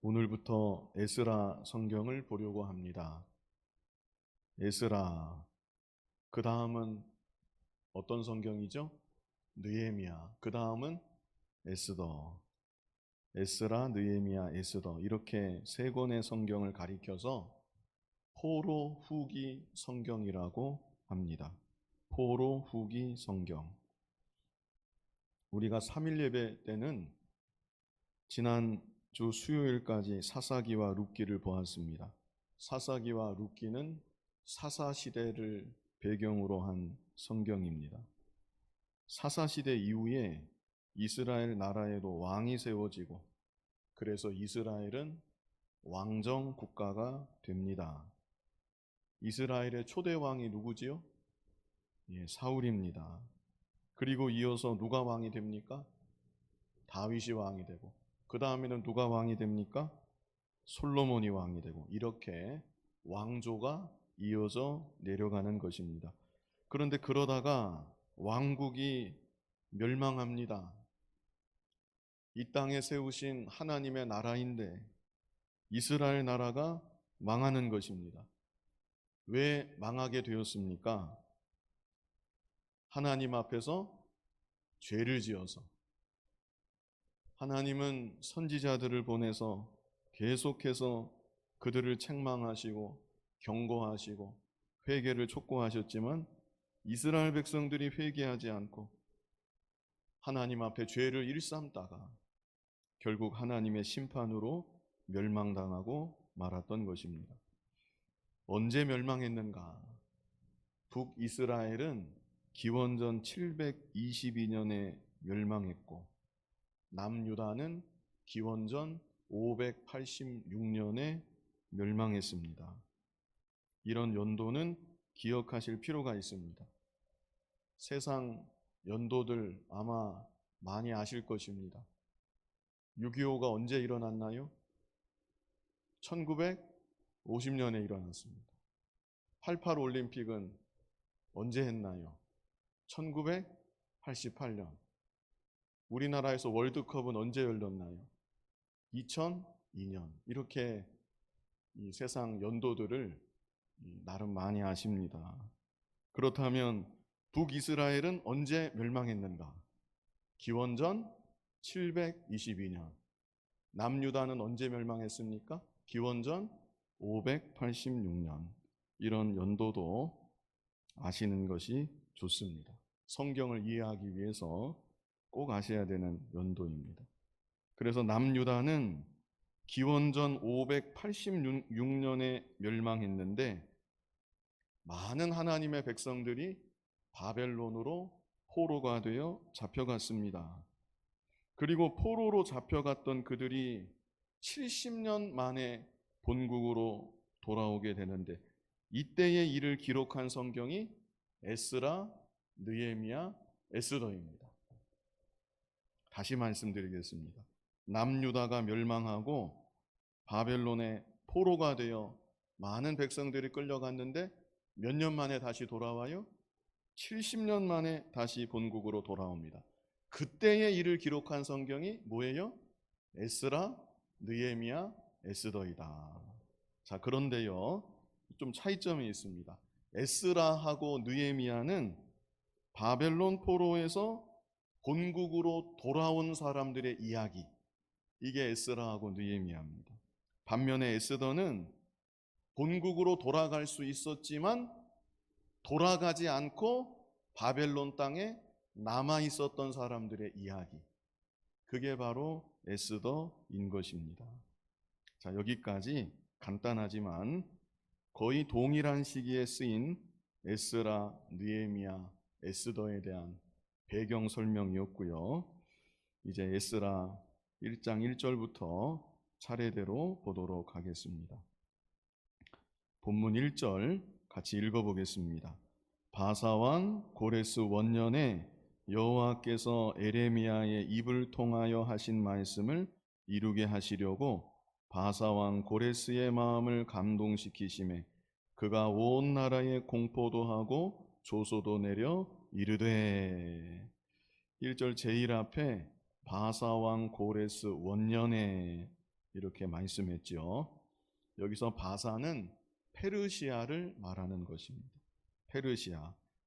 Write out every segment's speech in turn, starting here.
오늘부터 에스라 성경을 보려고 합니다. 에스라, 그 다음은 어떤 성경이죠? 느헤미야, 그 다음은 에스더. 에스라, 느헤미야, 에스더, 이렇게 세 권의 성경을 가리켜서 포로 후기 성경이라고 합니다. 포로 후기 성경. 우리가 3일 예배 때는 지난주 수요일까지 사사기와 룻기를 보았습니다. 사사기와 룻기는 사사시대를 배경으로 한 성경입니다. 사사시대 이후에 이스라엘 나라에도 왕이 세워지고, 그래서 이스라엘은 왕정 국가가 됩니다. 이스라엘의 초대 왕이 누구지요? 사울입니다. 그리고 이어서 누가 왕이 됩니까? 다윗이 왕이 되고, 그 다음에는 누가 왕이 됩니까? 솔로몬이 왕이 되고, 이렇게 왕조가 이어져 내려가는 것입니다. 그런데 그러다가 왕국이 멸망합니다. 이 땅에 세우신 하나님의 나라인데 이스라엘 나라가 망하는 것입니다. 왜 망하게 되었습니까? 하나님 앞에서 죄를 지어서. 하나님은 선지자들을 보내서 계속해서 그들을 책망하시고 경고하시고 회개를 촉구하셨지만 이스라엘 백성들이 회개하지 않고 하나님 앞에 죄를 일삼다가 결국 하나님의 심판으로 멸망당하고 말았던 것입니다. 언제 멸망했는가? 북이스라엘은 기원전 722년에 멸망했고, 남유다는 기원전 586년에 멸망했습니다. 이런 연도는 기억하실 필요가 있습니다. 세상 연도들 아마 많이 아실 것입니다. 6.25가 언제 일어났나요? 1950년에 일어났습니다. 88 올림픽은 언제 했나요? 1988년. 우리나라에서 월드컵은 언제 열렸나요? 2002년. 이렇게 이 세상 연도들을 나름 많이 아십니다. 그렇다면 북이스라엘은 언제 멸망했는가? 기원전 722년. 남유다는 언제 멸망했습니까? 기원전 586년. 이런 연도도 아시는 것이 좋습니다. 성경을 이해하기 위해서 꼭 아셔야 되는 연도입니다. 그래서 남유다는 기원전 586년에 멸망했는데 많은 하나님의 백성들이 바벨론으로 포로가 되어 잡혀갔습니다. 그리고 포로로 잡혀갔던 그들이 70년 만에 본국으로 돌아오게 되는데, 이때의 일을 기록한 성경이 에스라, 느헤미야, 에스더입니다. 다시 말씀드리겠습니다. 남유다가 멸망하고 바벨론의 포로가 되어 많은 백성들이 끌려갔는데 몇 년 만에 다시 돌아와요? 70년 만에 다시 본국으로 돌아옵니다. 그때의 일을 기록한 성경이 뭐예요? 에스라, 느헤미야, 에스더이다. 자, 그런데요, 좀 차이점이 있습니다. 에스라하고 느헤미야는 바벨론 포로에서 본국으로 돌아온 사람들의 이야기, 이게 에스라하고 느헤미야입니다. 반면에 에스더는 본국으로 돌아갈 수 있었지만 돌아가지 않고 바벨론 땅에 남아 있었던 사람들의 이야기, 그게 바로 에스더인 것입니다. 자, 여기까지 간단하지만 거의 동일한 시기에 쓰인 에스라, 느헤미야, 에스더에 대한 배경 설명이었고요. 이제 에스라 1장 1절부터 차례대로 보도록 하겠습니다. 본문 1절 같이 읽어보겠습니다. 바사왕 고레스 원년에 여호와께서 에레미야의 입을 통하여 하신 말씀을 이루게 하시려고 바사왕 고레스의 마음을 감동시키심에 그가 온 나라에 공포도 하고 조소도 내려 이르되. 1절 제일 앞에 바사왕 고레스 원년에, 이렇게 말씀했죠. 여기서 바사는 페르시아를 말하는 것입니다.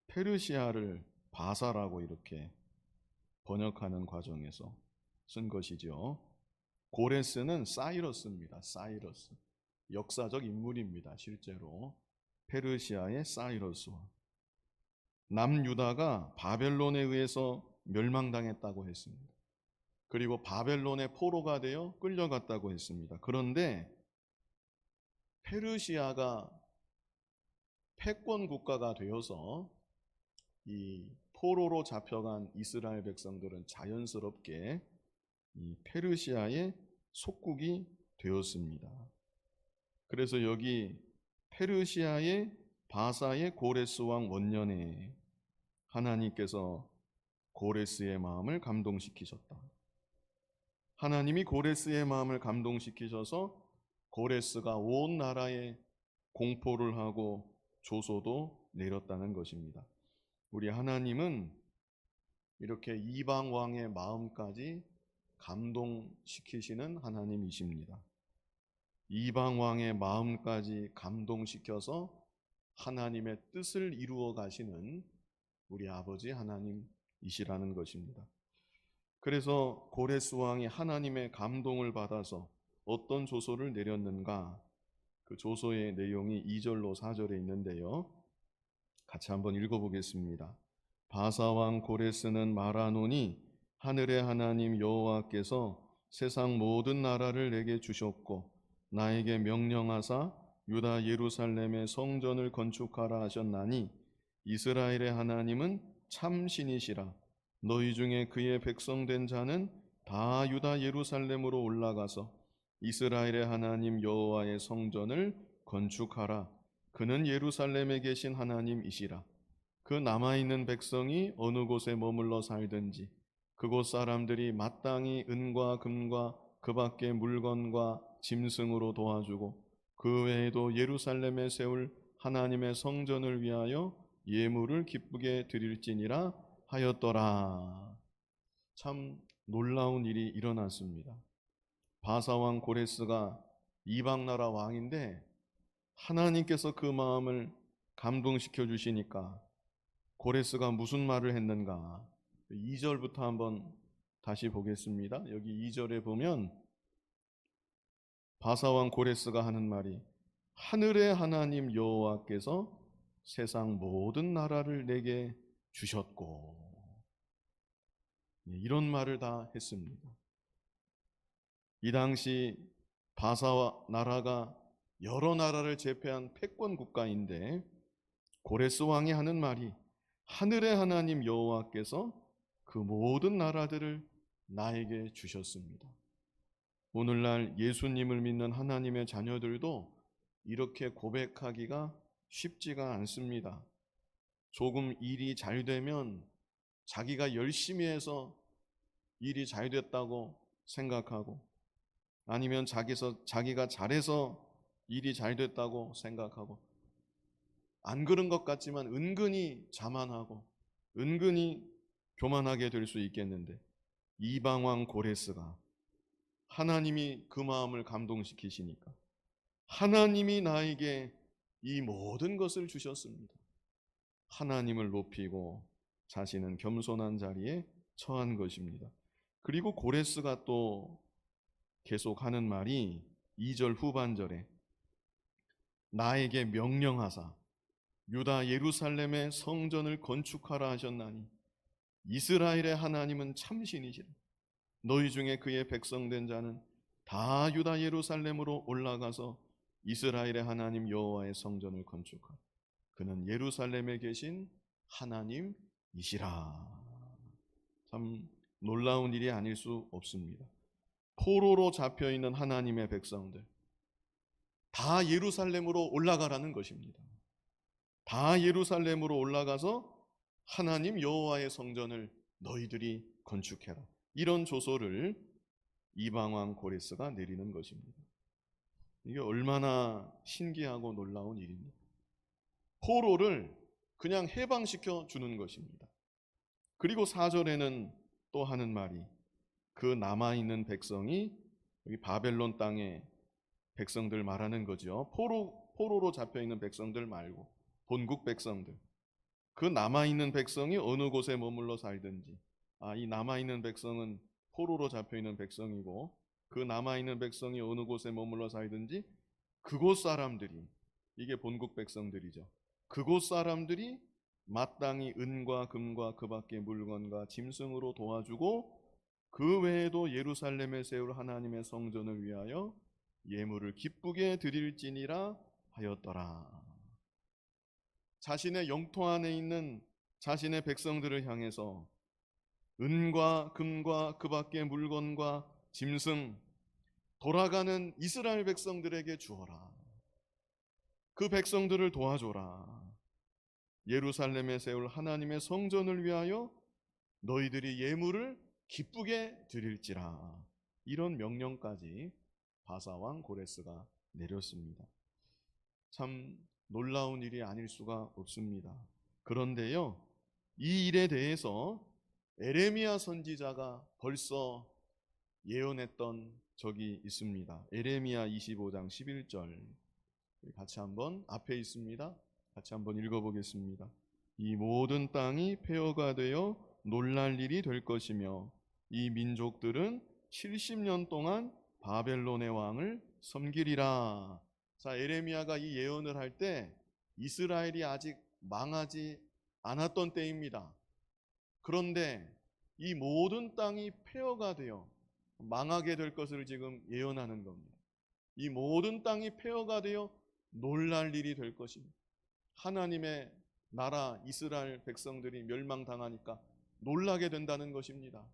페르시아를 바사라고 이렇게 번역하는 과정에서 쓴 것이죠. 고레스는 사이러스입니다. 사이러스. 역사적 인물입니다. 실제로 페르시아의 사이러스와 남유다가 바벨론에 의해서 멸망당했다고 했습니다. 그리고 바벨론의 포로가 되어 끌려갔다고 했습니다. 그런데 페르시아가 패권 국가가 되어서 이 포로로 잡혀간 이스라엘 백성들은 자연스럽게 이 페르시아의 속국이 되었습니다. 그래서 여기 페르시아의 바사의 고레스 왕 원년에 하나님께서 고레스의 마음을 감동시키셨다. 하나님이 고레스의 마음을 감동시키셔서 고레스가 온 나라에 공포를 하고 조소도 내렸다는 것입니다. 우리 하나님은 이렇게 이방 왕의 마음까지 감동시키시는 하나님이십니다. 이방 왕의 마음까지 감동시켜서 하나님의 뜻을 이루어 가시는 우리 아버지 하나님이시라는 것입니다. 그래서 고레스 왕이 하나님의 감동을 받아서 어떤 조소를 내렸는가? 그 조소의 내용이 2절로 4절에 있는데요. 같이 한번 읽어보겠습니다. 바사왕 고레스는 말하노니 하늘의 하나님 여호와께서 세상 모든 나라를 내게 주셨고 나에게 명령하사 유다 예루살렘의 성전을 건축하라 하셨나니 이스라엘의 하나님은 참 신이시라. 너희 중에 그의 백성된 자는 다 유다 예루살렘으로 올라가서 이스라엘의 하나님 여호와의 성전을 건축하라. 그는 예루살렘에 계신 하나님이시라. 그 남아있는 백성이 어느 곳에 머물러 살든지 그곳 사람들이 마땅히 은과 금과 그 밖의 물건과 짐승으로 도와주고 그 외에도 예루살렘에 세울 하나님의 성전을 위하여 예물을 기쁘게 드릴지니라 하였더라. 참 놀라운 일이 일어났습니다. 바사왕 고레스가 이방 나라 왕인데 하나님께서 그 마음을 감동시켜 주시니까 고레스가 무슨 말을 했는가? 2절부터 한번 다시 보겠습니다. 여기 2절에 보면 바사왕 고레스가 하는 말이 하늘의 하나님 여호와께서 세상 모든 나라를 내게 주셨고, 이런 말을 다 했습니다. 이 당시 바사 나라가 여러 나라를 제패한 패권 국가인데 고레스 왕이 하는 말이 하늘의 하나님 여호와께서 그 모든 나라들을 나에게 주셨습니다. 오늘날 예수님을 믿는 하나님의 자녀들도 이렇게 고백하기가 쉽지가 않습니다. 조금 일이 잘 되면 자기가 열심히 해서 일이 잘 됐다고 생각하고 아니면 자기가 잘해서 일이 잘 됐다고 생각하고 안 그런 것 같지만 은근히 자만하고 은근히 교만하게 될 수 있겠는데 이방왕 고레스가 하나님이 그 마음을 감동시키시니까 하나님이 나에게 이 모든 것을 주셨습니다. 하나님을 높이고 자신은 겸손한 자리에 처한 것입니다. 그리고 고레스가 또 계속하는 말이 2절 후반절에 나에게 명령하사 유다 예루살렘의 성전을 건축하라 하셨나니 이스라엘의 하나님은 참신이시라. 너희 중에 그의 백성된 자는 다 유다 예루살렘으로 올라가서 이스라엘의 하나님 여호와의 성전을 건축하라. 그는 예루살렘에 계신 하나님이시라. 참 놀라운 일이 아닐 수 없습니다. 포로로 잡혀있는 하나님의 백성들 다 예루살렘으로 올라가라는 것입니다. 다 예루살렘으로 올라가서 하나님 여호와의 성전을 너희들이 건축해라. 이런 조소를 이방왕 고레스가 내리는 것입니다. 이게 얼마나 신기하고 놀라운 일입니까? 포로를 그냥 해방시켜 주는 것입니다. 그리고 4절에는 또 하는 말이 그 남아있는 백성이 여기 바벨론 땅의 백성들 말하는 거죠. 포로로 잡혀 있는 백성들 말고 본국 백성들. 그 남아 있는 백성이 어느 곳에 머물러 살든지, 이 남아 있는 백성은 포로로 잡혀 있는 백성이고, 그 남아 있는 백성이 어느 곳에 머물러 살든지 그곳 사람들이, 이게 본국 백성들이죠. 그곳 사람들이 마땅히 은과 금과 그 밖의 물건과 짐승으로 도와주고, 그 외에도 예루살렘에 세울 하나님의 성전을 위하여 예물을 기쁘게 드릴지니라 하였더라. 자신의 영토 안에 있는 자신의 백성들을 향해서 은과 금과 그 밖의 물건과 짐승, 돌아가는 이스라엘 백성들에게 주어라. 그 백성들을 도와줘라. 예루살렘에 세울 하나님의 성전을 위하여 너희들이 예물을 기쁘게 드릴지라. 이런 명령까지 바사왕 고레스가 내렸습니다. 참 놀라운 일이 아닐 수가 없습니다. 그런데요, 이 일에 대해서 에레미야 선지자가 벌써 예언했던 적이 있습니다. 에레미야 25장 11절 같이 한번, 앞에 있습니다. 같이 한번 읽어보겠습니다. 이 모든 땅이 폐허가 되어 놀랄 일이 될 것이며 이 민족들은 70년 동안 바벨론의 왕을 섬기리라. 자, 에레미야가 이 예언을 할 때 이스라엘이 아직 망하지 않았던 때입니다. 그런데 이 모든 땅이 폐허가 되어 망하게 될 것을 지금 예언하는 겁니다. 이 모든 땅이 폐허가 되어 놀랄 일이 될 것입니다. 하나님의 나라 이스라엘 백성들이 멸망당하니까 놀라게 된다는 것입니다.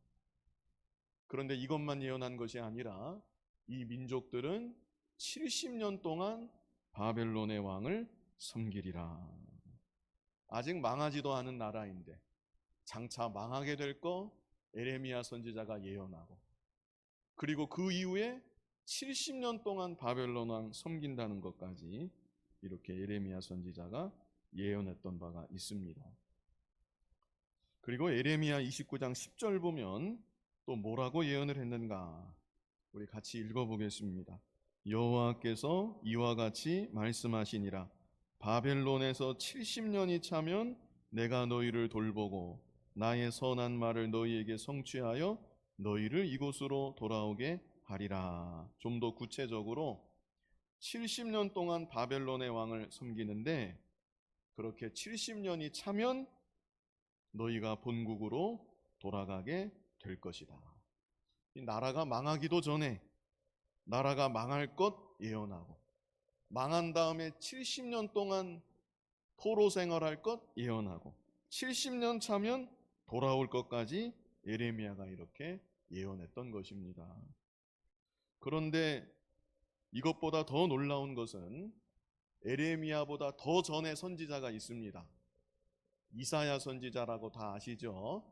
그런데 이것만 예언한 것이 아니라 이 민족들은 70년 동안 바벨론의 왕을 섬기리라. 아직 망하지도 않은 나라인데 장차 망하게 될 거 에레미야 선지자가 예언하고, 그리고 그 이후에 70년 동안 바벨론 왕 섬긴다는 것까지 이렇게 에레미야 선지자가 예언했던 바가 있습니다. 그리고 에레미야 29장 10절 보면 또 뭐라고 예언을 했는가? 우리 같이 읽어보겠습니다. 여호와께서 이와 같이 말씀하시니라. 바벨론에서 70년이 차면 내가 너희를 돌보고 나의 선한 말을 너희에게 성취하여 너희를 이곳으로 돌아오게 하리라. 좀 더 구체적으로 70년 동안 바벨론의 왕을 섬기는데, 그렇게 70년이 차면 너희가 본국으로 돌아가게 될 것이다. 이 나라가 망하기도 전에 나라가 망할 것 예언하고, 망한 다음에 70년 동안 포로 생활할 것 예언하고, 70년 차면 돌아올 것까지 에레미야가 이렇게 예언했던 것입니다. 그런데 이것보다 더 놀라운 것은 에레미야보다 더 전에 선지자가 있습니다. 이사야 선지자라고 다 아시죠?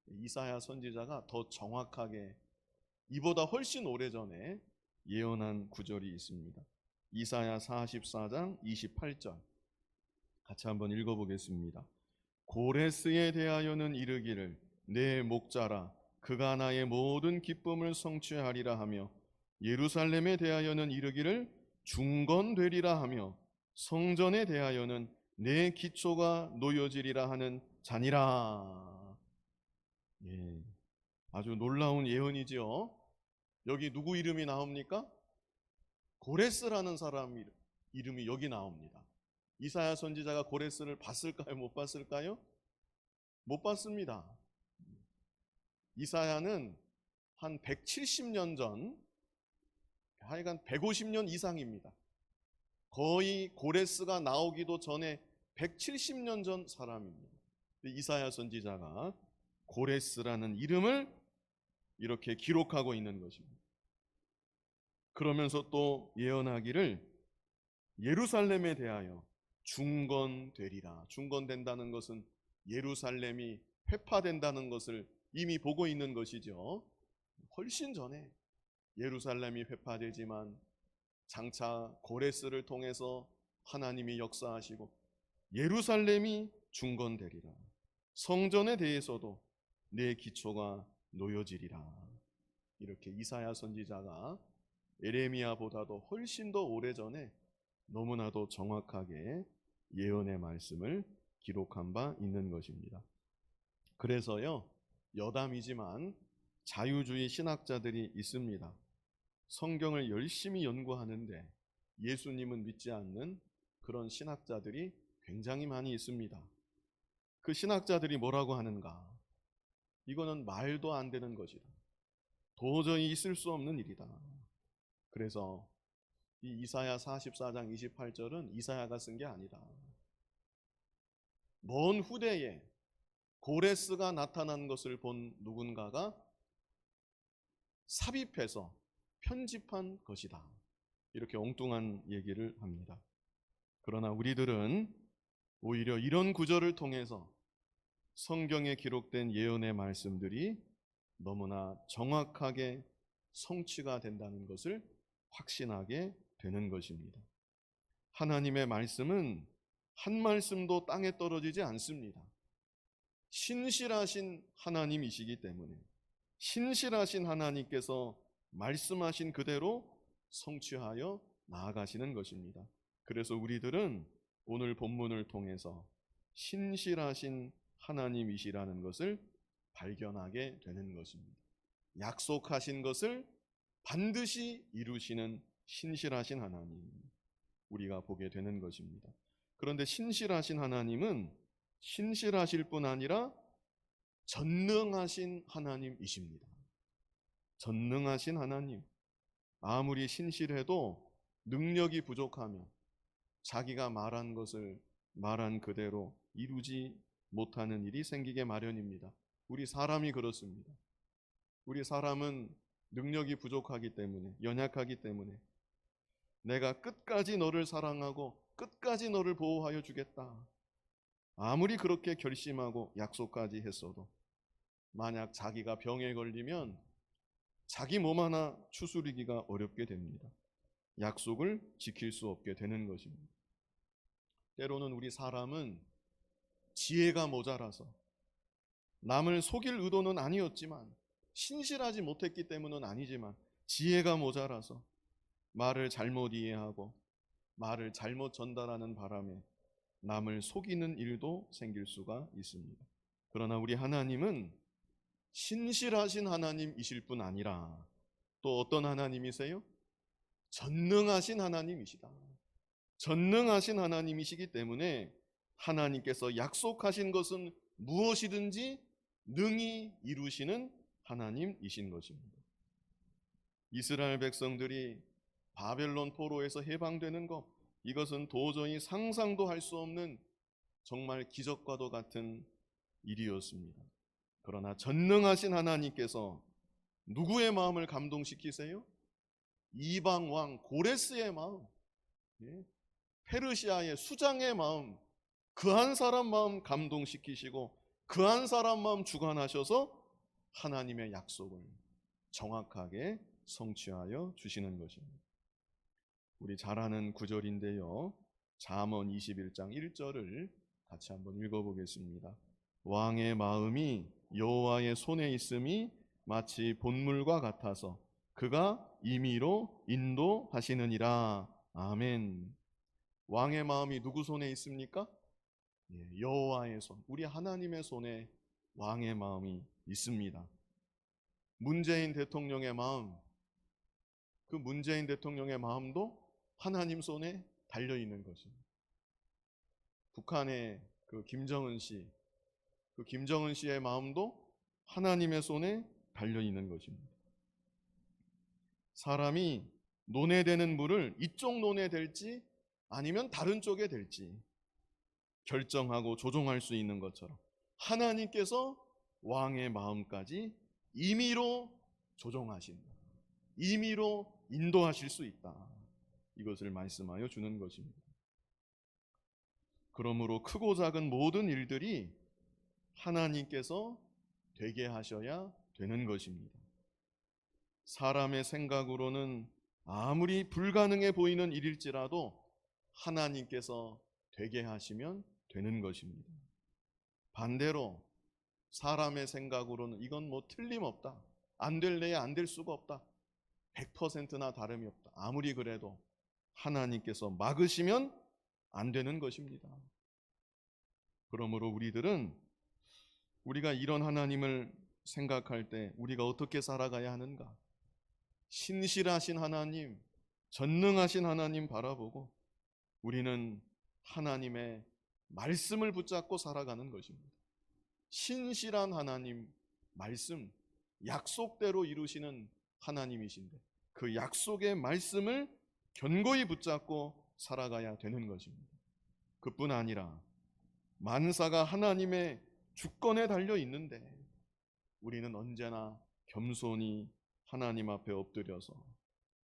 이사야 선지자가 더 정확하게 이보다 훨씬 오래전에 예언한 구절이 있습니다. 이사야 44장 28절 같이 한번 읽어보겠습니다. 고레스에 대하여는 이르기를 내 목자라 그가 나의 모든 기쁨을 성취하리라 하며, 예루살렘에 대하여는 이르기를 중건되리라 하며, 성전에 대하여는 내 기초가 놓여지리라 하는 자니라. 예, 아주 놀라운 예언이지요. 여기 누구 이름이 나옵니까? 고레스라는 사람 이름이 여기 나옵니다. 이사야 선지자가 고레스를 봤을까요? 못 봤을까요? 못 봤습니다. 이사야는 한 170년 전, 하여간 150년 이상입니다. 거의 고레스가 나오기도 전에 170년 전 사람입니다. 이사야 선지자가 고레스라는 이름을 이렇게 기록하고 있는 것입니다. 그러면서 또 예언하기를 예루살렘에 대하여 중건되리라. 중건된다는 것은 예루살렘이 회파된다는 것을 이미 보고 있는 것이죠. 훨씬 전에 예루살렘이 회파되지만 장차 고레스를 통해서 하나님이 역사하시고 예루살렘이 중건되리라. 성전에 대해서도 내 기초가 놓여지리라. 이렇게 이사야 선지자가 에레미야보다도 훨씬 더 오래전에 너무나도 정확하게 예언의 말씀을 기록한 바 있는 것입니다. 그래서요, 여담이지만 자유주의 신학자들이 있습니다. 성경을 열심히 연구하는데 예수님은 믿지 않는 그런 신학자들이 굉장히 많이 있습니다. 그 신학자들이 뭐라고 하는가? 이거는 말도 안 되는 것이다. 도저히 있을 수 없는 일이다. 그래서 이 이사야 44장 28절은 이사야가 쓴 게 아니다. 먼 후대에 고레스가 나타난 것을 본 누군가가 삽입해서 편집한 것이다. 이렇게 엉뚱한 얘기를 합니다. 그러나 우리들은 오히려 이런 구절을 통해서 성경에 기록된 예언의 말씀들이 너무나 정확하게 성취가 된다는 것을 확신하게 되는 것입니다. 하나님의 말씀은 한 말씀도 땅에 떨어지지 않습니다. 신실하신 하나님이시기 때문에 신실하신 하나님께서 말씀하신 그대로 성취하여 나아가시는 것입니다. 그래서 우리들은 오늘 본문을 통해서 신실하신 하나님이시라는 것을 발견하게 되는 것입니다. 약속하신 것을 반드시 이루시는 신실하신 하나님, 우리가 보게 되는 것입니다. 그런데 신실하신 하나님은 신실하실 뿐 아니라 전능하신 하나님이십니다. 전능하신 하나님. 아무리 신실해도 능력이 부족하면 자기가 말한 것을 말한 그대로 이루지 못하는 일이 생기게 마련입니다. 우리 사람이 그렇습니다. 우리 사람은 능력이 부족하기 때문에, 연약하기 때문에 내가 끝까지 너를 사랑하고 끝까지 너를 보호하여 주겠다. 아무리 그렇게 결심하고 약속까지 했어도 만약 자기가 병에 걸리면 자기 몸 하나 추스리기가 어렵게 됩니다. 약속을 지킬 수 없게 되는 것입니다. 때로는 우리 사람은 지혜가 모자라서 남을 속일 의도는 아니었지만 신실하지 못했기 때문은 아니지만 지혜가 모자라서 말을 잘못 이해하고 말을 잘못 전달하는 바람에 남을 속이는 일도 생길 수가 있습니다. 그러나 우리 하나님은 신실하신 하나님이실 뿐 아니라 또 어떤 하나님이세요? 전능하신 하나님이시다. 전능하신 하나님이시기 때문에 하나님께서 약속하신 것은 무엇이든지 능히 이루시는 하나님이신 것입니다. 이스라엘 백성들이 바벨론 포로에서 해방되는 것, 이것은 도저히 상상도 할 수 없는 정말 기적과도 같은 일이었습니다. 그러나 전능하신 하나님께서 누구의 마음을 감동시키세요? 이방 왕 고레스의 마음, 페르시아의 수장의 마음, 그 한 사람 마음 감동시키시고 그 한 사람 마음 주관하셔서 하나님의 약속을 정확하게 성취하여 주시는 것입니다. 우리 잘 아는 구절인데요. 잠언 21장 1절을 같이 한번 읽어보겠습니다. 왕의 마음이 여호와의 손에 있음이 마치 본물과 같아서 그가 임의로 인도하시느니라. 아멘. 왕의 마음이 누구 손에 있습니까? 여호와의 손, 우리 하나님의 손에 왕의 마음이 있습니다. 문재인 대통령의 마음, 그 문재인 대통령의 마음도 하나님 손에 달려 있는 것입니다. 북한의 그 김정은 씨의 마음도 하나님의 손에 달려 있는 것입니다. 사람이 논해되는 물을 이쪽 논해될지 아니면 다른 쪽에 될지 결정하고 조종할 수 있는 것처럼 하나님께서 왕의 마음까지 임의로 조종하신다. 임의로 인도하실 수 있다. 이것을 말씀하여 주는 것입니다. 그러므로 크고 작은 모든 일들이 하나님께서 되게 하셔야 되는 것입니다. 사람의 생각으로는 아무리 불가능해 보이는 일일지라도 하나님께서 되게 하시면 되는 것입니다. 반대로 사람의 생각으로는 이건 뭐 틀림없다, 안 될래야 안 될 수가 없다, 100%나 다름이 없다. 아무리 그래도 하나님께서 막으시면 안 되는 것입니다. 그러므로 우리가 이런 하나님을 생각할 때 우리가 어떻게 살아가야 하는가? 신실하신 하나님, 전능하신 하나님 바라보고 우리는 하나님의 말씀을 붙잡고 살아가는 것입니다. 신실한 하나님 말씀, 약속대로 이루시는 하나님이신데 그 약속의 말씀을 견고히 붙잡고 살아가야 되는 것입니다. 그뿐 아니라 만사가 하나님의 주권에 달려 있는데 우리는 언제나 겸손히 하나님 앞에 엎드려서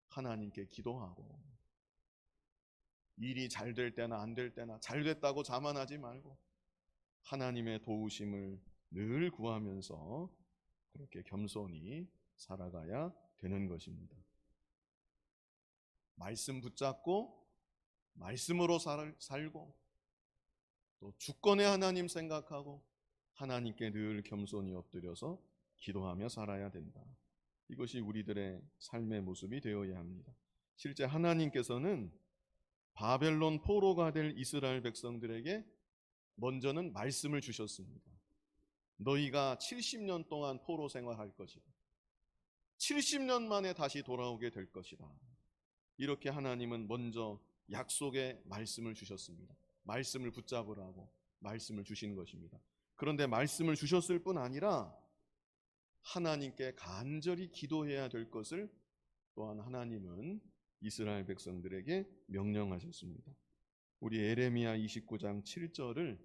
하나님께 기도하고 일이 잘 될 때나 안 될 때나 잘 됐다고 자만하지 말고 하나님의 도우심을 늘 구하면서 그렇게 겸손히 살아가야 되는 것입니다. 말씀 붙잡고 말씀으로 살고 또 주권의 하나님 생각하고 하나님께 늘 겸손히 엎드려서 기도하며 살아야 된다. 이것이 우리들의 삶의 모습이 되어야 합니다. 실제 하나님께서는 바벨론 포로가 될 이스라엘 백성들에게 먼저는 말씀을 주셨습니다. 너희가 70년 동안 포로 생활할 것이다. 70년 만에 다시 돌아오게 될 것이다. 이렇게 하나님은 먼저 약속의 말씀을 주셨습니다. 말씀을 붙잡으라고 말씀을 주신 것입니다. 그런데 말씀을 주셨을 뿐 아니라 하나님께 간절히 기도해야 될 것을 또한 하나님은 이스라엘 백성들에게 명령하셨습니다. 우리 에레미야 29장 7절을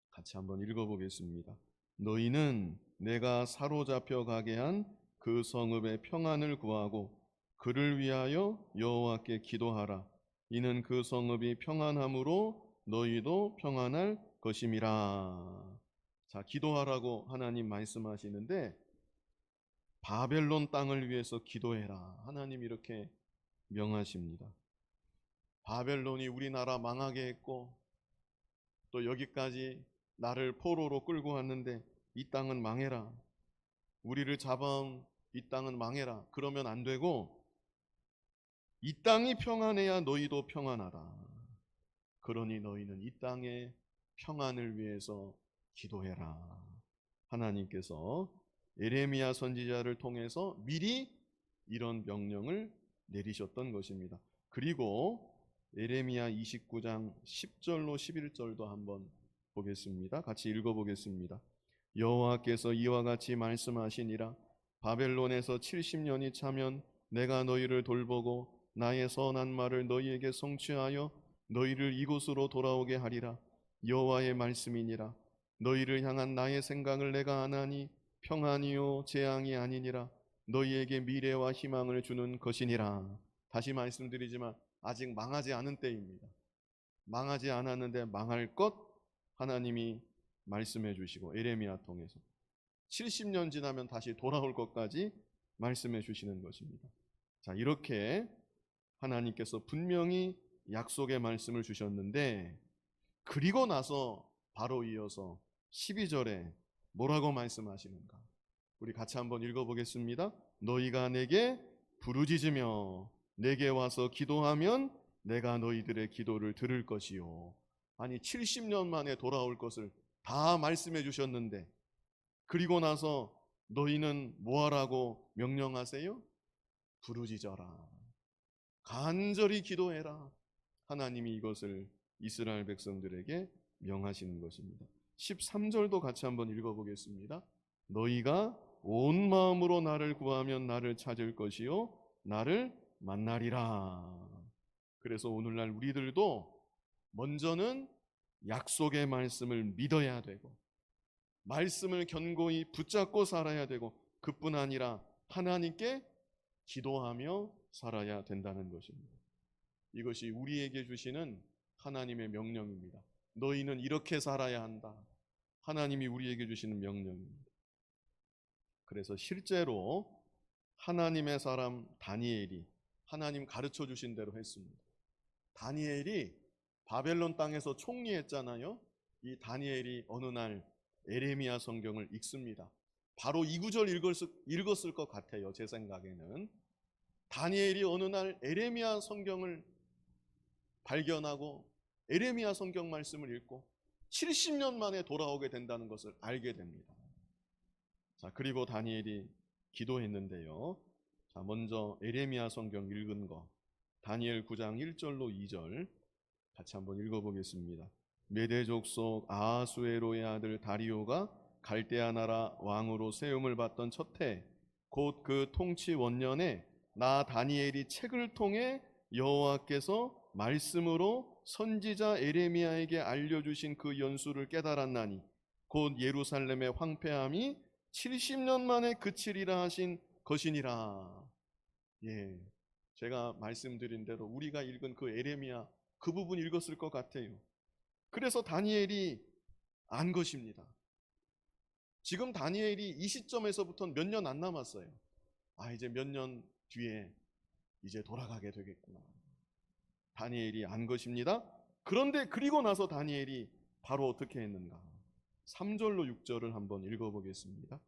같이 한번 읽어보겠습니다. 너희는 내가 사로잡혀 가게 한 그 성읍의 평안을 구하고 그를 위하여 여호와께 기도하라. 이는 그 성읍이 평안함으로 너희도 평안할 것임이라. 자, 기도하라고 하나님 말씀하시는데 바벨론 땅을 위해서 기도해라. 하나님 이렇게 명하십니다. 바벨론이 우리나라 망하게 했고 또 여기까지 나를 포로로 끌고 왔는데 이 땅은 망해라. 우리를 잡아온 이 땅은 망해라. 그러면 안 되고 이 땅이 평안해야 너희도 평안하라. 그러니 너희는 이 땅의 평안을 위해서 기도해라. 하나님께서 에레미야 선지자를 통해서 미리 이런 명령을 내리셨던 것입니다. 그리고 에레미야 29장 10절로 11절도 한번 보겠습니다. 같이 읽어보겠습니다. 여호와께서 이와 같이 말씀하시니라. 바벨론에서 70년이 차면 내가 너희를 돌보고 나의 선한 말을 너희에게 성취하여 너희를 이곳으로 돌아오게 하리라. 여호와의 말씀이니라. 너희를 향한 나의 생각을 내가 아나니 평안이요 재앙이 아니니라. 너희에게 미래와 희망을 주는 것이니라. 다시 말씀드리지만 아직 망하지 않은 때입니다. 망하지 않았는데 망할 것 하나님이 말씀해 주시고 에레미야 통해서 70년 지나면 다시 돌아올 것까지 말씀해 주시는 것입니다. 자, 이렇게 하나님께서 분명히 약속의 말씀을 주셨는데 그리고 나서 바로 이어서 12절에 뭐라고 말씀하시는가? 우리 같이 한번 읽어보겠습니다. 너희가 내게 부르짖으며 내게 와서 기도하면 내가 너희들의 기도를 들을 것이요. 아니 70년 만에 돌아올 것을 다 말씀해 주셨는데 그리고 나서 너희는 뭐하라고 명령하세요? 부르짖어라. 간절히 기도해라. 하나님이 이것을 이스라엘 백성들에게 명하시는 것입니다. 13절도 같이 한번 읽어보겠습니다. 너희가 온 마음으로 나를 구하면 나를 찾을 것이요 나를 만나리라. 그래서 오늘날 우리들도 먼저는 약속의 말씀을 믿어야 되고 말씀을 견고히 붙잡고 살아야 되고 그뿐 아니라 하나님께 기도하며 살아야 된다는 것입니다. 이것이 우리에게 주시는 하나님의 명령입니다. 너희는 이렇게 살아야 한다. 하나님이 우리에게 주시는 명령입니다. 그래서 실제로 하나님의 사람 다니엘이 하나님 가르쳐 주신 대로 했습니다. 다니엘이 바벨론 땅에서 총리했잖아요. 이 다니엘이 어느 날 에레미야 성경을 읽습니다. 바로 이 구절 읽었을 것 같아요. 제 생각에는 다니엘이 어느 날 에레미야 성경을 발견하고 에레미야 성경 말씀을 읽고 70년 만에 돌아오게 된다는 것을 알게 됩니다. 자, 그리고 다니엘이 기도했는데요. 자, 먼저 에레미야 성경 읽은 거 다니엘 9장 1절로 2절 같이 한번 읽어보겠습니다. 메대 족속 아하수에로의 아들 다리오가 갈대아 나라 왕으로 세움을 받던 첫 해 곧 그 통치 원년에 나 다니엘이 책을 통해 여호와께서 말씀으로 선지자 에레미야에게 알려주신 그 연수를 깨달았나니 곧 예루살렘의 황폐함이 70년 만에 그치리라 하신 것이니라. 예, 제가 말씀드린 대로 우리가 읽은 그 에레미야 그 부분 읽었을 것 같아요. 그래서 다니엘이 안 것입니다. 지금 다니엘이 이 시점에서부터는 몇 년 안 남았어요. 이제 몇 년 뒤에 이제 돌아가게 되겠구나. 다니엘이 안 것입니다. 그런데 그리고 나서 다니엘이 바로 어떻게 했는가? 3절로 6절을 한번 읽어보겠습니다.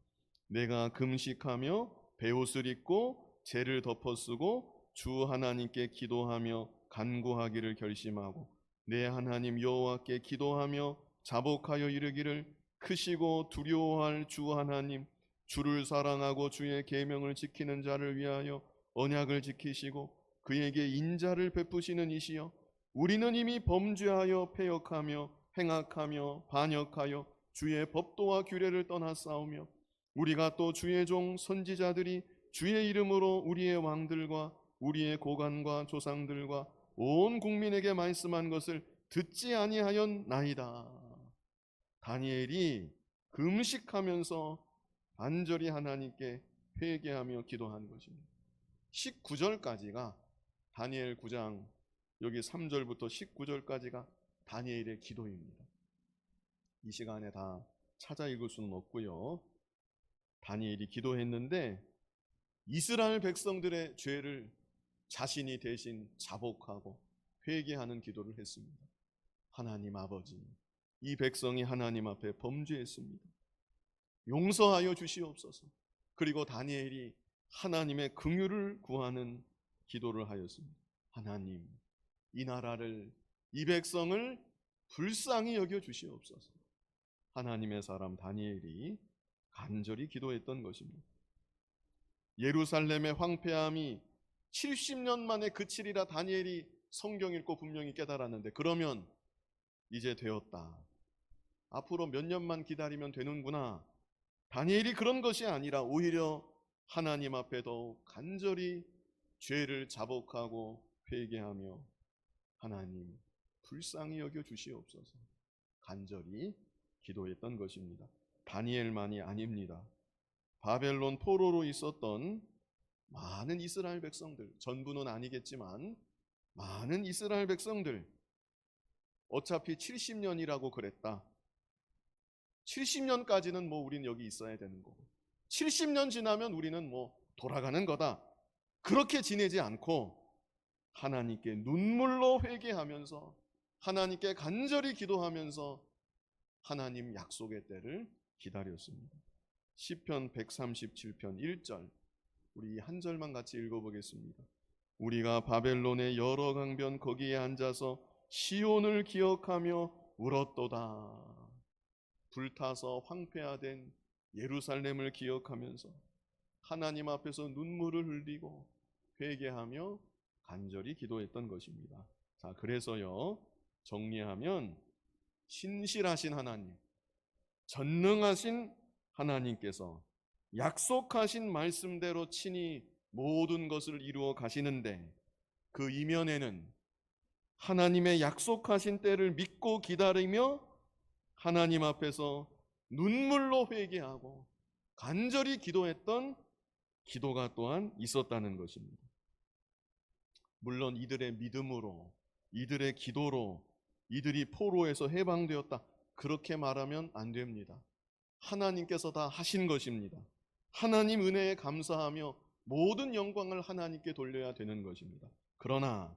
내가 금식하며 베옷을 입고 재를 덮어 쓰고 주 하나님께 기도하며 간구하기를 결심하고 내 하나님 여호와께 기도하며 자복하여 이르기를 크시고 두려워할 주 하나님 주를 사랑하고 주의 계명을 지키는 자를 위하여 언약을 지키시고 그에게 인자를 베푸시는 이시여 우리는 이미 범죄하여 패역하며 행악하며 반역하여 주의 법도와 규례를 떠나싸우며 우리가 또 주의 종 선지자들이 주의 이름으로 우리의 왕들과 우리의 고관과 조상들과 온 국민에게 말씀한 것을 듣지 아니하였나이다. 다니엘이 금식하면서 간절히 하나님께 회개하며 기도한 것입니다. 19절까지가 다니엘 9장 여기 3절부터 19절까지가 다니엘의 기도입니다. 이 시간에 다 찾아 읽을 수는 없고요. 다니엘이 기도했는데 이스라엘 백성들의 죄를 자신이 대신 자복하고 회개하는 기도를 했습니다. 하나님 아버지, 이 백성이 하나님 앞에 범죄했습니다. 용서하여 주시옵소서. 그리고 다니엘이 하나님의 긍휼을 구하는 기도를 하였습니다. 하나님, 이 나라를, 이 백성을 불쌍히 여겨 주시옵소서. 하나님의 사람 다니엘이 간절히 기도했던 것입니다. 예루살렘의 황폐함이 70년 만에 그치리라 다니엘이 성경 읽고 분명히 깨달았는데 그러면 이제 되었다. 앞으로 몇 년만 기다리면 되는구나. 다니엘이 그런 것이 아니라 오히려 하나님 앞에 더욱 간절히 죄를 자복하고 회개하며 하나님 불쌍히 여겨 주시옵소서 간절히 기도했던 것입니다. 다니엘만이 아닙니다. 바벨론 포로로 있었던 많은 이스라엘 백성들, 전부는 아니겠지만 많은 이스라엘 백성들, 어차피 70년이라고 그랬다. 70년까지는 우린 여기 있어야 되는 거고 70년 지나면 우리는 돌아가는 거다. 그렇게 지내지 않고 하나님께 눈물로 회개하면서 하나님께 간절히 기도하면서 하나님 약속의 때를 기다렸습니다. 시편 137편 1절 우리 한 절만 같이 읽어보겠습니다. 우리가 바벨론의 여러 강변 거기에 앉아서 시온을 기억하며 울었도다. 불타서 황폐화된 예루살렘을 기억하면서 하나님 앞에서 눈물을 흘리고 회개하며 간절히 기도했던 것입니다. 자, 그래서요, 정리하면 신실하신 하나님, 전능하신 하나님께서 약속하신 말씀대로 친히 모든 것을 이루어 가시는데 그 이면에는 하나님의 약속하신 때를 믿고 기다리며 하나님 앞에서 눈물로 회개하고 간절히 기도했던 기도가 또한 있었다는 것입니다. 물론 이들의 믿음으로, 이들의 기도로 이들이 포로에서 해방되었다, 그렇게 말하면 안 됩니다. 하나님께서 다 하신 것입니다. 하나님 은혜에 감사하며 모든 영광을 하나님께 돌려야 되는 것입니다. 그러나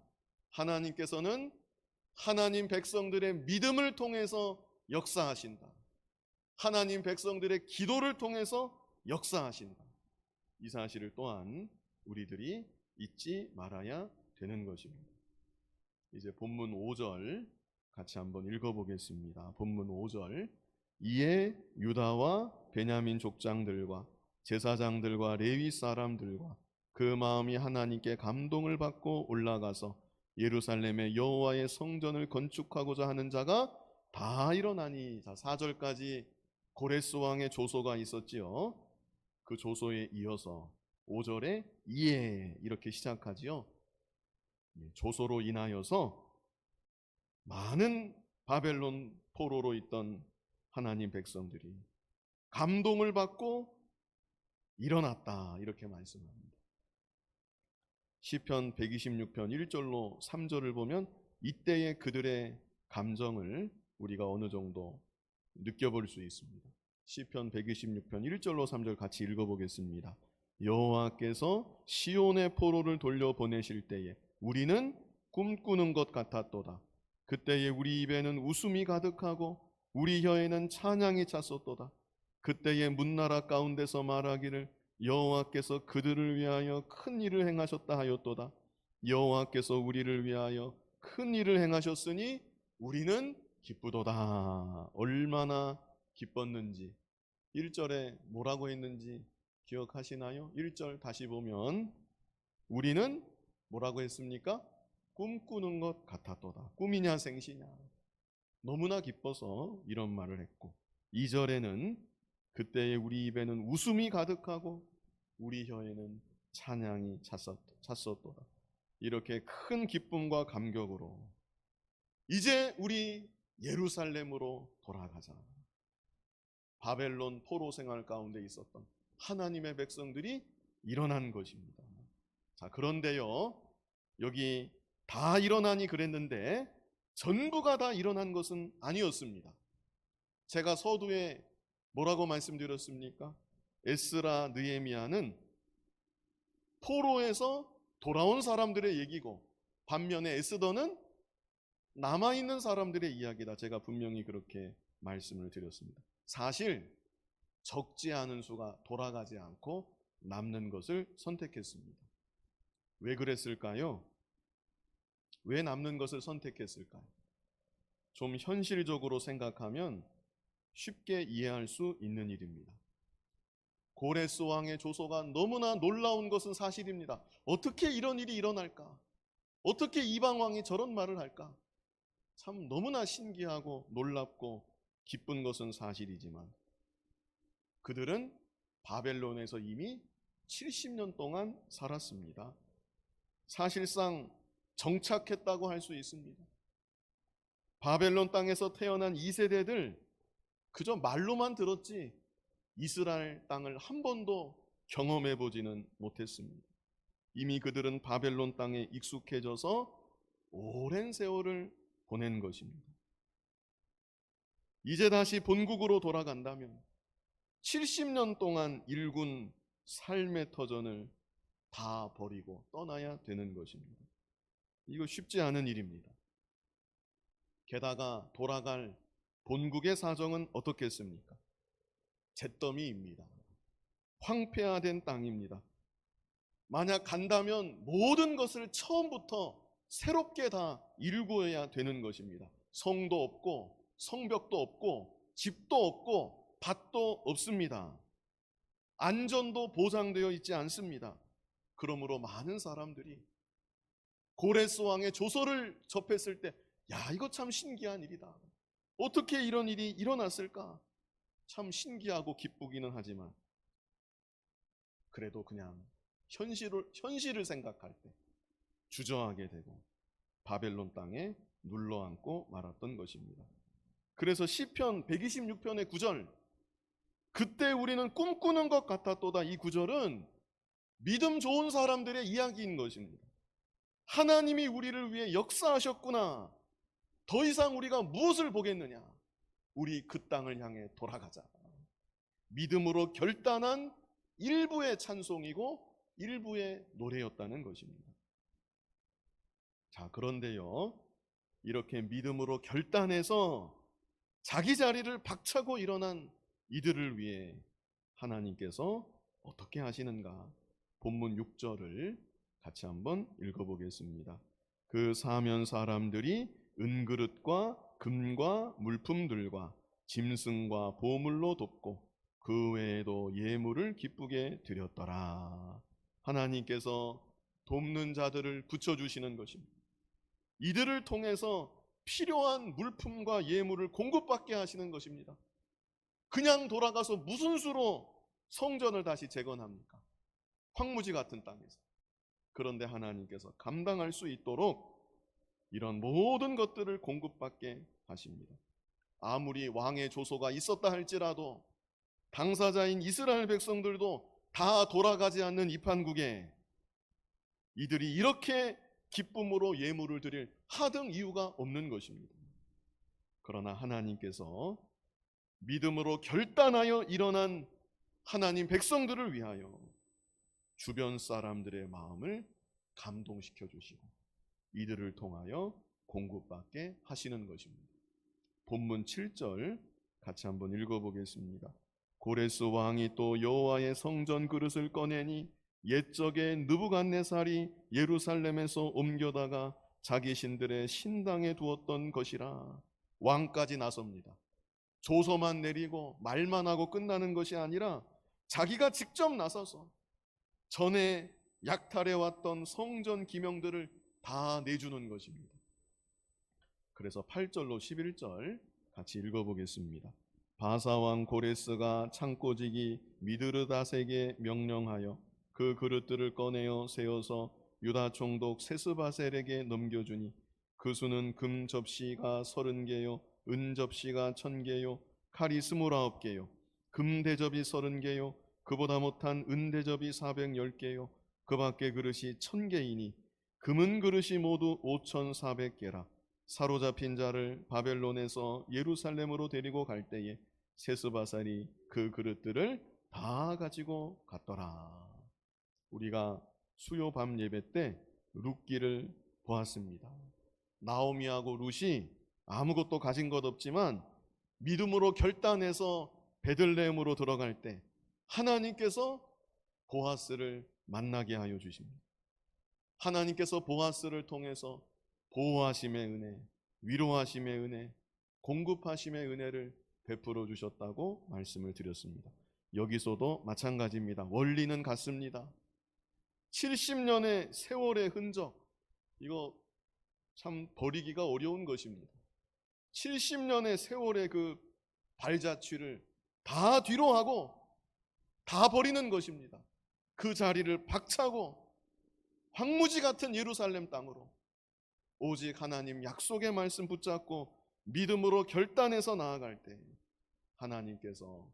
하나님께서는 하나님 백성들의 믿음을 통해서 역사하신다. 하나님 백성들의 기도를 통해서 역사하신다. 이 사실을 또한 우리들이 잊지 말아야 되는 것입니다. 이제 본문 5절 같이 한번 읽어보겠습니다. 본문 5절. 이에 유다와 베냐민 족장들과 제사장들과 레위 사람들과 그 마음이 하나님께 감동을 받고 올라가서 예루살렘의 여호와의 성전을 건축하고자 하는 자가 다 일어나니. 자, 4절까지 고레스 왕의 조소가 있었지요. 그 조소에 이어서 5절에 이에 이렇게 시작하지요. 조소로 인하여서 많은 바벨론 포로로 있던 하나님 백성들이 감동을 받고 일어났다, 이렇게 말씀합니다. 시편 126편 1절로 3절을 보면 이때의 그들의 감정을 우리가 어느 정도 느껴볼 수 있습니다. 시편 126편 1절로 3절 같이 읽어보겠습니다. 여호와께서 시온의 포로를 돌려보내실 때에 우리는 꿈꾸는 것 같았도다. 그때에 우리 입에는 웃음이 가득하고 우리 혀에는 찬양이 찼었도다. 그때에 문나라 가운데서 말하기를 여호와께서 그들을 위하여 큰 일을 행하셨다 하였도다. 여호와께서 우리를 위하여 큰 일을 행하셨으니 우리는 기쁘도다. 얼마나 기뻤는지 1절에 뭐라고 했는지 기억하시나요? 1절 다시 보면 우리는 뭐라고 했습니까? 꿈꾸는 것 같았도다. 꿈이냐 생시냐. 너무나 기뻐서 이런 말을 했고, 2절에는 그때에 우리 입에는 웃음이 가득하고 우리 혀에는 찬양이 찼었도다. 이렇게 큰 기쁨과 감격으로 이제 우리 예루살렘으로 돌아가자. 바벨론 포로 생활 가운데 있었던 하나님의 백성들이 일어난 것입니다. 자, 그런데요, 여기 다 일어나니 그랬는데 전부가 다 일어난 것은 아니었습니다. 제가 서두에 뭐라고 말씀드렸습니까? 에스라, 느헤미야는 포로에서 돌아온 사람들의 얘기고, 반면에 에스더는 남아있는 사람들의 이야기다. 제가 분명히 그렇게 말씀을 드렸습니다. 사실 적지 않은 수가 돌아가지 않고 남는 것을 선택했습니다. 왜 그랬을까요? 왜 남는 것을 선택했을까요? 좀 현실적으로 생각하면 쉽게 이해할 수 있는 일입니다. 고레스 왕의 조소가 너무나 놀라운 것은 사실입니다. 어떻게 이런 일이 일어날까? 어떻게 이방 왕이 저런 말을 할까? 참 너무나 신기하고 놀랍고 기쁜 것은 사실이지만 그들은 바벨론에서 이미 70년 동안 살았습니다. 사실상 정착했다고 할 수 있습니다. 바벨론 땅에서 태어난 2세대들 그저 말로만 들었지 이스라엘 땅을 한 번도 경험해 보지는 못했습니다. 이미 그들은 바벨론 땅에 익숙해져서 오랜 세월을 보낸 것입니다. 이제 다시 본국으로 돌아간다면 70년 동안 일군 삶의 터전을 다 버리고 떠나야 되는 것입니다. 이거 쉽지 않은 일입니다. 게다가 돌아갈 본국의 사정은 어떻겠습니까? 잿더미입니다. 황폐화된 땅입니다. 만약 간다면 모든 것을 처음부터 새롭게 다 일구어야 되는 것입니다. 성도 없고 성벽도 없고 집도 없고 밭도 없습니다. 안전도 보장되어 있지 않습니다. 그러므로 많은 사람들이 고레스 왕의 조서를 접했을 때, 야, 이거 참 신기한 일이다. 어떻게 이런 일이 일어났을까? 참 신기하고 기쁘기는 하지만 그래도 그냥 현실을 생각할 때 주저하게 되고 바벨론 땅에 눌러앉고 말았던 것입니다. 그래서 시편 126편의 9절, 그때 우리는 꿈꾸는 것 같았도다. 이 구절은 믿음 좋은 사람들의 이야기인 것입니다. 하나님이 우리를 위해 역사하셨구나. 더 이상 우리가 무엇을 보겠느냐? 우리 그 땅을 향해 돌아가자. 믿음으로 결단한 일부의 찬송이고 일부의 노래였다는 것입니다. 자, 그런데요, 이렇게 믿음으로 결단해서 자기 자리를 박차고 일어난 이들을 위해 하나님께서 어떻게 하시는가? 본문 6절을 같이 한번 읽어보겠습니다. 그 사면 사람들이 은그릇과 금과 물품들과 짐승과 보물로 돕고 그 외에도 예물을 기쁘게 드렸더라. 하나님께서 돕는 자들을 붙여주시는 것입니다. 이들을 통해서 필요한 물품과 예물을 공급받게 하시는 것입니다. 그냥 돌아가서 무슨 수로 성전을 다시 재건합니까? 황무지 같은 땅에서. 그런데 하나님께서 감당할 수 있도록 이런 모든 것들을 공급받게 하십니다. 아무리 왕의 조소가 있었다 할지라도 당사자인 이스라엘 백성들도 다 돌아가지 않는 이 판국에 이들이 이렇게 기쁨으로 예물을 드릴 하등 이유가 없는 것입니다. 그러나 하나님께서 믿음으로 결단하여 일어난 하나님 백성들을 위하여 주변 사람들의 마음을 감동시켜 주시고 이들을 통하여 공급받게 하시는 것입니다. 본문 7절 같이 한번 읽어보겠습니다. 고레스 왕이 또 여호와의 성전 그릇을 꺼내니 옛적에 느부갓네살이 예루살렘에서 옮겨다가 자기 신들의 신당에 두었던 것이라. 왕까지 나섭니다. 조서만 내리고 말만 하고 끝나는 것이 아니라 자기가 직접 나서서 전에 약탈해왔던 성전 기명들을 다 내주는 것입니다. 그래서 8절로 11절 같이 읽어보겠습니다. 바사왕 고레스가 창고지기 미드르닷에게 명령하여 그 그릇들을 꺼내어 세워서 유다 총독 세스바셀에게 넘겨주니 그 수는 금 접시가 30개요 은 접시가 1000개요 칼이 29개요 금 대접이 30개요 그보다 못한 은 대접이 410개요 그 밖에 그릇이 1000개이니 금은 그릇이 모두 5400개라. 사로잡힌 자를 바벨론에서 예루살렘으로 데리고 갈 때에 세스바살이 그 그릇들을 다 가지고 갔더라. 우리가 수요 밤 예배 때 룻기를 보았습니다. 나오미하고 룻이 아무것도 가진 것 없지만 믿음으로 결단해서 베들레헴으로 들어갈 때 하나님께서 보아스를 만나게 하여 주십니다. 하나님께서 보아스를 통해서 보호하심의 은혜, 위로하심의 은혜, 공급하심의 은혜를 베풀어 주셨다고 말씀을 드렸습니다. 여기서도 마찬가지입니다. 원리는 같습니다. 70년의 세월의 흔적, 이거 참 버리기가 어려운 것입니다. 70년의 세월의 그 발자취를 다 뒤로 하고 다 버리는 것입니다. 그 자리를 박차고 황무지 같은 예루살렘 땅으로 오직 하나님 약속의 말씀 붙잡고 믿음으로 결단해서 나아갈 때 하나님께서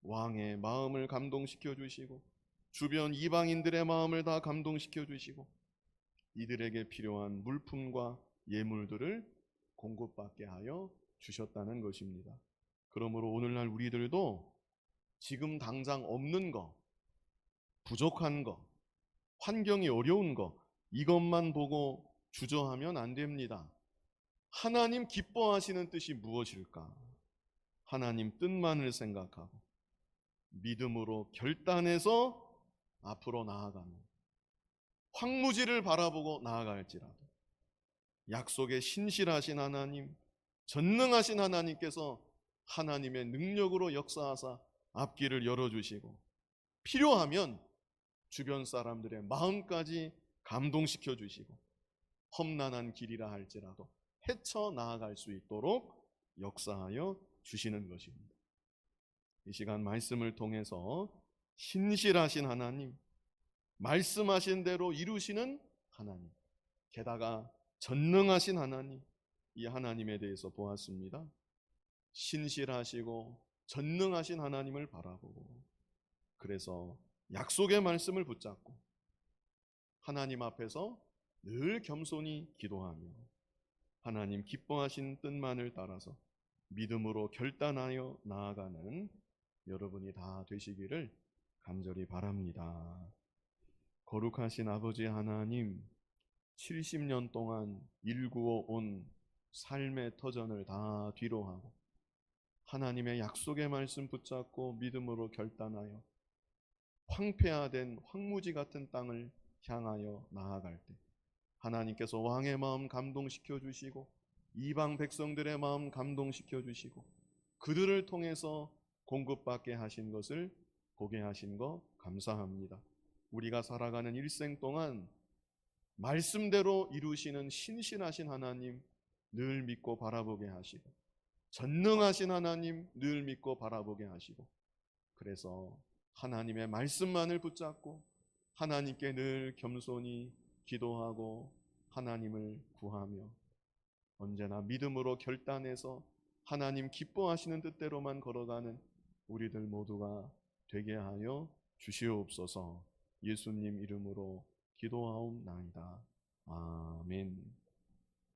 왕의 마음을 감동시켜 주시고 주변 이방인들의 마음을 다 감동시켜 주시고 이들에게 필요한 물품과 예물들을 공급받게 하여 주셨다는 것입니다. 그러므로 오늘날 우리들도 지금 당장 없는 거, 부족한 거, 환경이 어려운 거 이것만 보고 주저하면 안 됩니다. 하나님 기뻐하시는 뜻이 무엇일까? 하나님 뜻만을 생각하고 믿음으로 결단해서 앞으로 나아가는 황무지를 바라보고 나아갈지라도 약속에 신실하신 하나님, 전능하신 하나님께서 하나님의 능력으로 역사하사 앞길을 열어주시고 필요하면 주변 사람들의 마음까지 감동시켜 주시고 험난한 길이라 할지라도 헤쳐 나아갈 수 있도록 역사하여 주시는 것입니다. 이 시간 말씀을 통해서 신실하신 하나님, 말씀하신 대로 이루시는 하나님, 게다가 전능하신 하나님, 이 하나님에 대해서 보았습니다. 신실하시고 전능하신 하나님을 바라보고 그래서 약속의 말씀을 붙잡고 하나님 앞에서 늘 겸손히 기도하며 하나님 기뻐하신 뜻만을 따라서 믿음으로 결단하여 나아가는 여러분이 다 되시기를 간절히 바랍니다. 거룩하신 아버지 하나님, 70년 동안 일구어 온 삶의 터전을 다 뒤로하고 하나님의 약속의 말씀 붙잡고 믿음으로 결단하여 황폐화된 황무지 같은 땅을 향하여 나아갈 때 하나님께서 왕의 마음 감동시켜 주시고 이방 백성들의 마음 감동시켜 주시고 그들을 통해서 공급받게 하신 것을 보게 하신 거 감사합니다. 우리가 살아가는 일생 동안 말씀대로 이루시는 신실하신 하나님 늘 믿고 바라보게 하시고 전능하신 하나님 늘 믿고 바라보게 하시고 그래서 하나님의 말씀만을 붙잡고 하나님께 늘 겸손히 기도하고 하나님을 구하며 언제나 믿음으로 결단해서 하나님 기뻐하시는 뜻대로만 걸어가는 우리들 모두가 되게 하여 주시옵소서. 예수님 이름으로 기도하옵나이다. 아멘.